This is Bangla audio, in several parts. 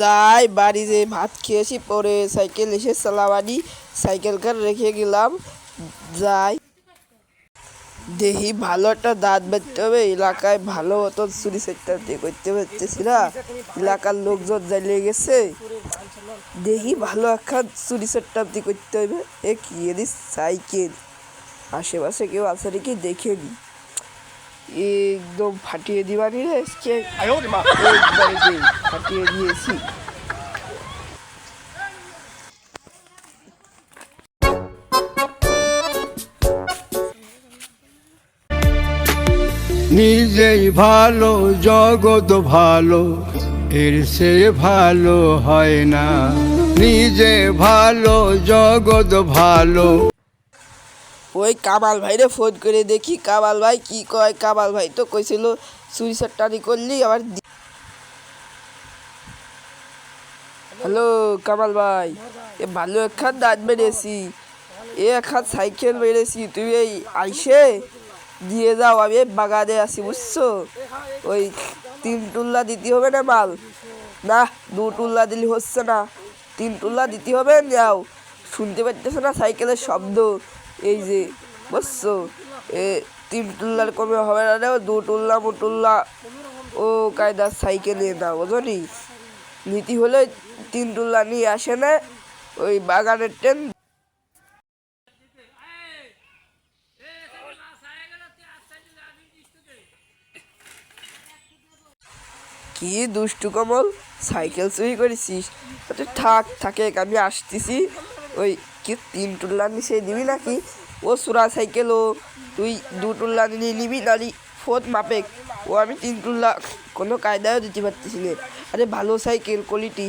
যাই বাড়ি যে ভাত খেয়েছি পরে সাইকেল এসে চালাবানি সাইকেল কার রেখে গেলাম। যাই দেখি ভালো একটা দাঁত বাঁধতে হবে, এলাকায় ভালো মতো চুরি চারটাতে করতে পারতেছি না, এলাকার লোকজন জ্বালিয়ে গেছে। দেখি ভালো একখান চুরি চারটাতে করতে হবে। এ কি এদি সাইকেল, আশেপাশে কেউ আছে নাকি দেখে নি, একদম ফাটিয়ে দিবানি রে আজকে, একবারে ফাটিয়ে দিয়েছি। নিজেই ভালো জগৎ ভালো, এর সে ভালো হয় না। নিজে ভালো জগৎ ভালো। ওই কামাল ভাইরে ফোন করে দেখি কামাল ভাই কি কয়। কামাল ভাই তো কইছিল চুরি চারটানি করলি আবার। হ্যালো কামাল ভাই, এ ভালো একখান দাঁত মেরেছি, এ একখান সাইকেল মেরেছি, তুই এই আইসে দিয়ে যাও, আমি বাগানে আছি বুঝছো। ওই 3 টুল্লা দিতে হবে না মাল, না 2 টুল্লা দিলে হচ্ছে না, 3 টুল্লা দিতে হবে। যাও, শুনতে পারতেছো না সাইকেলের শব্দ, এই যে বুঝছো, এ 3 টুল্লার কমে হবে না, 2 টুল্লা মুটুল্লা ও কায়দার সাইকেলে না বুঝলি। নীতি হলে 3 টুল্লা নিয়ে আসে না, ওই বাগানের ট্রেন। কি দুষ্টু কমল, সাইকেল চুরি করেছিস? আচ্ছা থাক থাকে, আমি আসতেছি। ওই কি 3 টুল্লা নিচে দিবি নাকি? ও সুরা সাইকেল, ও তুই 2 টুল্লা নিয়ে নিবি নালি ফোত মাপেক, ও আমি 3 টুল্লা কোনো কায়দায়ও দিতে পারতেছি না। আরে ভালো সাইকেল, কোয়ালিটি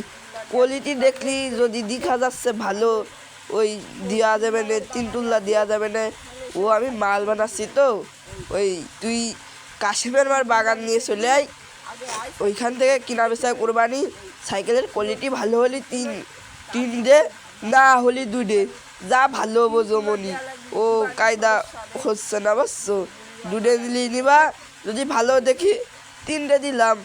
কোয়ালিটি দেখলি যদি দেখা যাচ্ছে ভালো, ওই দেওয়া যাবে না, 3 টুল্লা দেওয়া যাবে না। ও আমি মাল বানাচ্ছি তো, ওই তুই কাশিমের মার বাগান নিয়ে চলে আয়, ওইখান থেকে কিনা বেচা করবানি। সাইকেলের কোয়ালিটি ভালো হলে 3 দে, না হলে 2 দে, যা ভালো বোঝো মনি। ও কায়দা হচ্ছে না বুঝছো, 2 দে দিলি নিবা, যদি ভালো দেখি 3 দে দিলাম।